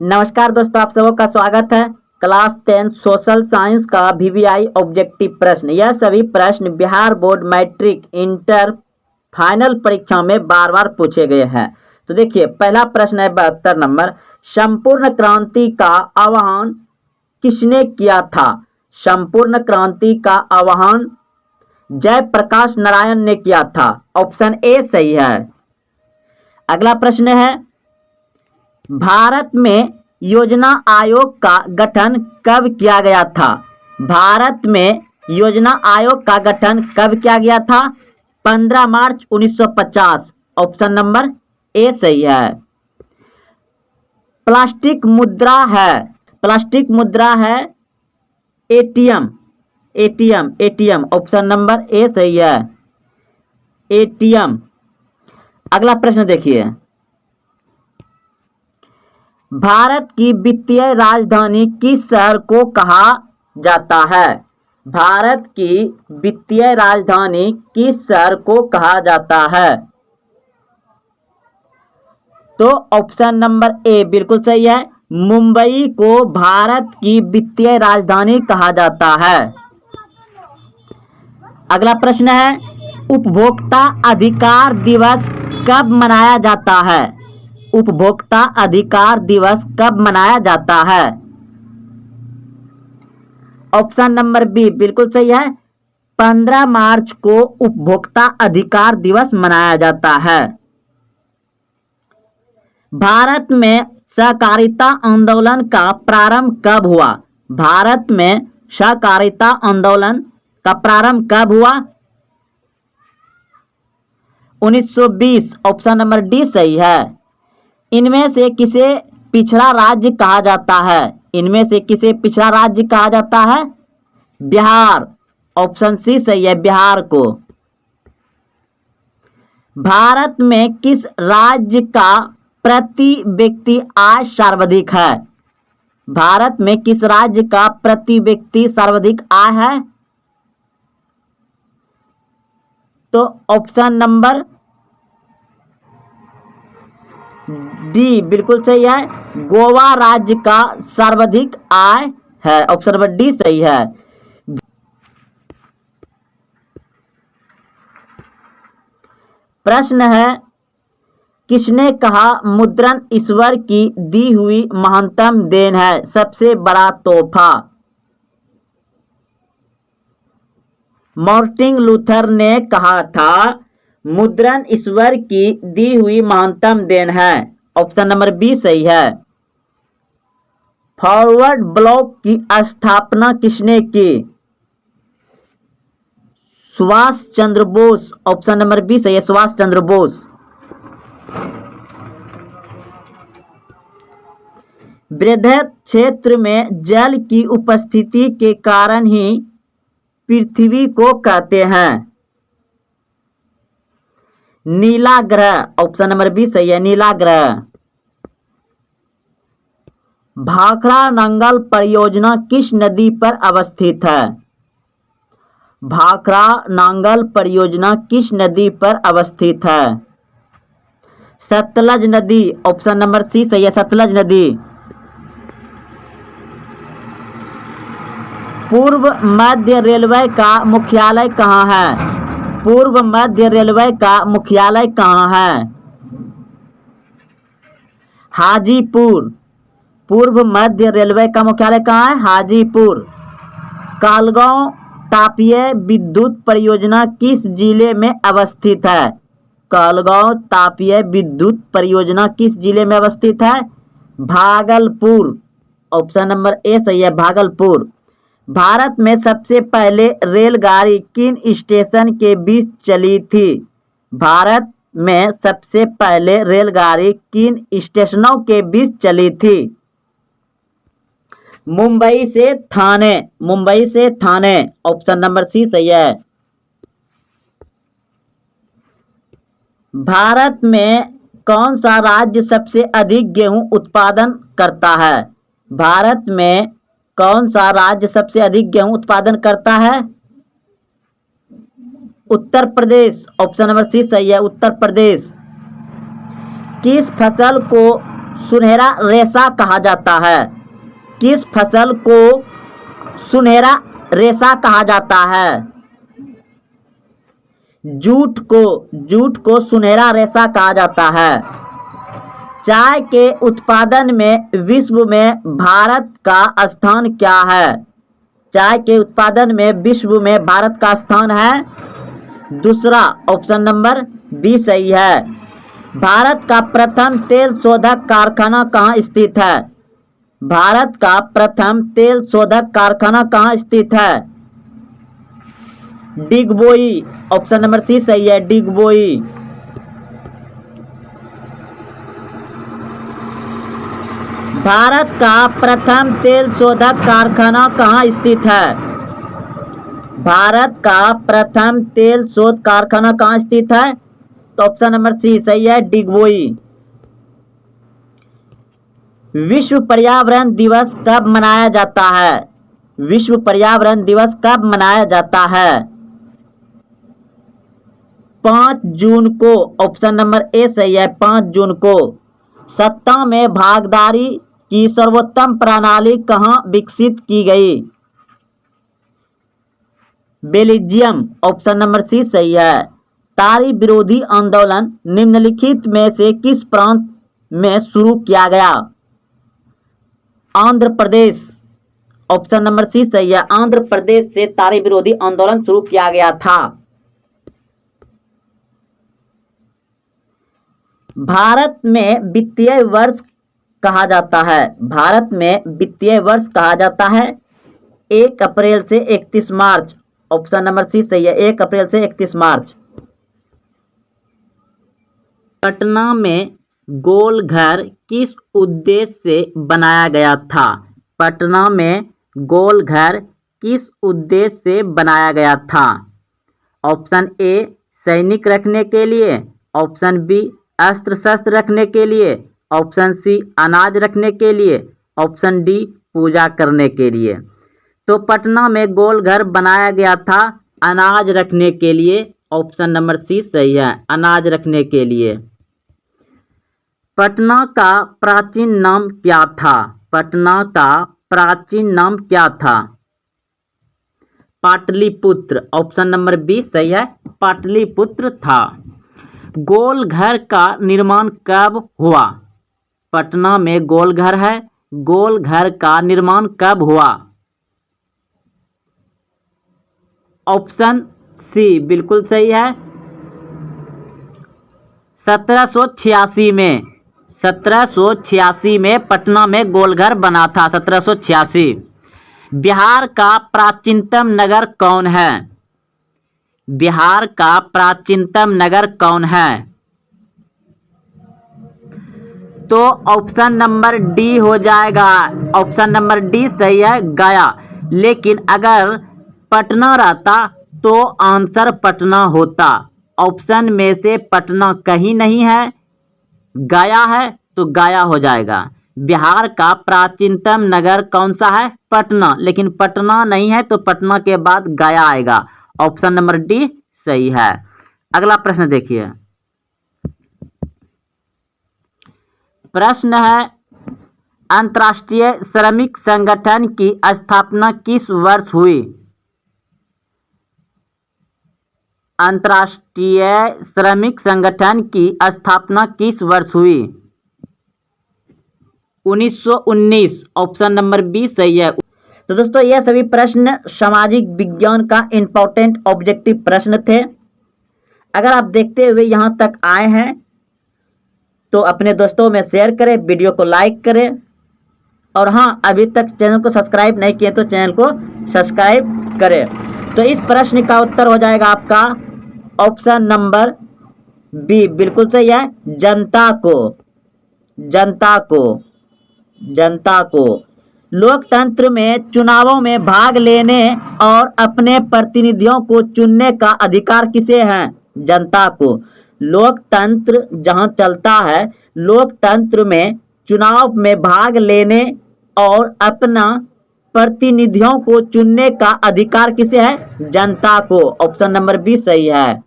नमस्कार दोस्तों, आप सबों का स्वागत है। क्लास 10 सोशल साइंस का वीवीआई ऑब्जेक्टिव प्रश्न। यह सभी प्रश्न Bihar board matric inter final परीक्षा में बार बार पूछे गए हैं। तो देखिए, पहला प्रश्न है 72 नंबर। संपूर्ण क्रांति का आह्वान किसने किया था? संपूर्ण क्रांति का आह्वान जयप्रकाश नारायण ने किया था। ऑप्शन ए सही है। अगला प्रश्न है, भारत में योजना आयोग का गठन कब किया गया था? भारत में योजना आयोग का गठन कब किया गया था? 15 मार्च 1950। ऑप्शन नंबर ए सही है। प्लास्टिक मुद्रा है, प्लास्टिक मुद्रा है ATM, ATM. Option number A सही है, एटीएम। अगला प्रश्न देखिए, भारत की वित्तीय राजधानी किस शहर को कहा जाता है? भारत की वित्तीय राजधानी किस शहर को कहा जाता है? तो ऑप्शन नंबर ए बिल्कुल सही है, मुंबई को भारत की वित्तीय राजधानी कहा जाता है। अगला प्रश्न है, उपभोक्ता अधिकार दिवस कब मनाया जाता है? उपभोक्ता अधिकार दिवस कब मनाया जाता है? ऑप्शन नंबर बी बिल्कुल सही है, 15 मार्च को उपभोक्ता अधिकार दिवस मनाया जाता है। भारत में सहकारिता आंदोलन का प्रारंभ कब हुआ? भारत में सहकारिता आंदोलन का प्रारंभ कब हुआ? 1920। ऑप्शन नंबर डी सही है। इनमें से किसे पिछड़ा राज्य कहा जाता है? इनमें से किसे पिछड़ा राज्य कहा जाता है? बिहार। ऑप्शन सी सही है, बिहार को। भारत में किस राज्य का प्रति व्यक्ति आय सर्वाधिक है? भारत में किस राज्य का प्रति व्यक्ति सर्वाधिक आय है? तो ऑप्शन नंबर डी बिल्कुल सही है, गोवा राज्य का सर्वाधिक आय है। ऑप्शन नंबर डी सही है। प्रश्न है, किसने कहा मुद्रण ईश्वर की दी हुई महानतम देन है, सबसे बड़ा तोहफा? मार्टिन लूथर ने कहा था मुद्रण ईश्वर की दी हुई महानतम देन है। ऑप्शन नंबर बी सही है। फॉरवर्ड ब्लॉक की स्थापना किसने की? Subhash Chandra Bose. Option number B सही है, सुभाष चंद्र बोस। बृहद क्षेत्र में जल की उपस्थिति के कारण ही पृथ्वी को कहते हैं नीला ग्रह। ऑप्शन नंबर बी सही है, नीला ग्रह। भाखड़ा नांगल परियोजना किस नदी पर अवस्थित है? भाखड़ा नांगल परियोजना किस नदी पर अवस्थित है? सतलज नदी। ऑप्शन नंबर सी सही है, सतलज नदी। पूर्व मध्य रेलवे का मुख्यालय कहाँ है? पूर्व मध्य रेलवे का मुख्यालय कहाँ है? हाजीपुर। पूर्व मध्य रेलवे का मुख्यालय कहाँ है? हाजीपुर। कहलगांव तापीय विद्युत परियोजना किस जिले में अवस्थित है? कहलगांव तापीय विद्युत परियोजना किस जिले में अवस्थित है? भागलपुर। ऑप्शन नंबर ए सही है, भागलपुर। भारत में सबसे पहले रेलगाड़ी किन स्टेशन के बीच चली थी? भारत में सबसे पहले रेलगाड़ी किन स्टेशनों के बीच चली थी? मुंबई से थाने, मुंबई से थाने। ऑप्शन नंबर सी सही है। भारत में कौन सा राज्य सबसे अधिक गेहूं उत्पादन करता है? भारत में कौन सा राज्य सबसे अधिक गेहूं उत्पादन करता है? Uttar Pradesh. Option number C सही है, उत्तर प्रदेश। किस फसल को सुनहरा रेशा कहा जाता है? किस फसल को सुनहरा रेशा कहा जाता है? जूट को सुनहरा रेशा कहा जाता है। चाय के उत्पादन में विश्व में भारत का स्थान क्या है? चाय के उत्पादन में विश्व में भारत का स्थान है दूसरा, ऑप्शन नंबर बी सही है। भारत का प्रथम तेल शोधक कारखाना कहाँ स्थित है? भारत का प्रथम तेल शोधक कारखाना कहाँ स्थित है? डिगबोई, ऑप्शन नंबर सी सही है, डिगबोई। भारत का प्रथम तेल शोधक कारखाना कहाँ स्थित है? भारत का प्रथम तेल शोध कारखाना कहाँ स्थित है? तो ऑप्शन नंबर सी सही है, डिगबोई। विश्व पर्यावरण दिवस कब मनाया जाता है? विश्व पर्यावरण दिवस कब मनाया जाता है? 5 जून को, ऑप्शन नंबर ए सही है, 5 जून को। सत्ता में भागीदारी की सर्वोत्तम प्रणाली कहाँ विकसित की गई? बेल्जियम, ऑप्शन नंबर सी सही है। तारी विरोधी आंदोलन निम्नलिखित में से किस प्रांत में शुरू किया गया? Andhra Pradesh, option number C सही है, आंध्र प्रदेश से तारी विरोधी आंदोलन शुरू किया गया था। भारत में वित्तीय वर्ष कहा जाता है? भारत में वित्तीय वर्ष कहा जाता है 1 अप्रैल से 31 मार्च, ऑप्शन नंबर सी सही है, 1 अप्रैल से 31 मार्च। पटना में गोल घर किस उद्देश्य से बनाया गया था? पटना में गोल घर किस उद्देश्य से बनाया गया था? ऑप्शन ए सैनिक रखने के लिए, ऑप्शन बी अस्त्र शस्त्र रखने के लिए, ऑप्शन सी अनाज रखने के लिए, ऑप्शन डी पूजा करने के लिए। तो पटना में गोल घर बनाया गया था अनाज रखने के लिए, ऑप्शन नंबर सी सही है, अनाज रखने के लिए। पटना का प्राचीन नाम क्या था? पटना का प्राचीन नाम क्या था? पाटलिपुत्र, ऑप्शन नंबर बी सही है, पाटलिपुत्र था। गोल घर का निर्माण कब हुआ? पटना में गोल घर है, गोल घर का निर्माण कब हुआ? ऑप्शन सी बिल्कुल सही है, 1786 में। 1786 में पटना में गोलघर बना था, 1786। बिहार का प्राचीनतम नगर कौन है? बिहार का प्राचीनतम नगर कौन है? तो ऑप्शन नंबर डी हो जाएगा, ऑप्शन नंबर डी सही है, गया। लेकिन अगर पटना रहता तो आंसर पटना होता। ऑप्शन में से पटना कहीं नहीं है, गया है तो गया हो जाएगा। बिहार का प्राचीनतम नगर कौन सा है? पटना, लेकिन पटना नहीं है तो पटना के बाद गया आएगा। ऑप्शन नंबर डी सही है। अगला प्रश्न देखिए, प्रश्न है अंतर्राष्ट्रीय श्रमिक संगठन की स्थापना किस वर्ष हुई? अंतर्राष्ट्रीय श्रमिक संगठन की स्थापना किस वर्ष हुई? 1919, ऑप्शन नंबर बी सही है। तो दोस्तों यह सभी प्रश्न सामाजिक विज्ञान का इंपॉर्टेंट ऑब्जेक्टिव प्रश्न थे। अगर आप देखते हुए यहाँ तक आए हैं तो अपने दोस्तों में शेयर करें, वीडियो को लाइक करें, और हाँ अभी तक चैनल को सब्सक्राइब नहीं किए तो चैनल को सब्सक्राइब करें। तो इस प्रश्न का उत्तर हो जाएगा आपका ऑप्शन नंबर बी, बिल्कुल सही है, जनता को। जनता को, जनता को। लोकतंत्र में चुनावों में भाग लेने और अपने प्रतिनिधियों को चुनने का अधिकार किसे है? जनता को। लोकतंत्र जहां चलता है, लोकतंत्र में चुनाव में भाग लेने और अपना प्रतिनिधियों को चुनने का अधिकार किसे है? जनता को। ऑप्शन नंबर बी सही है।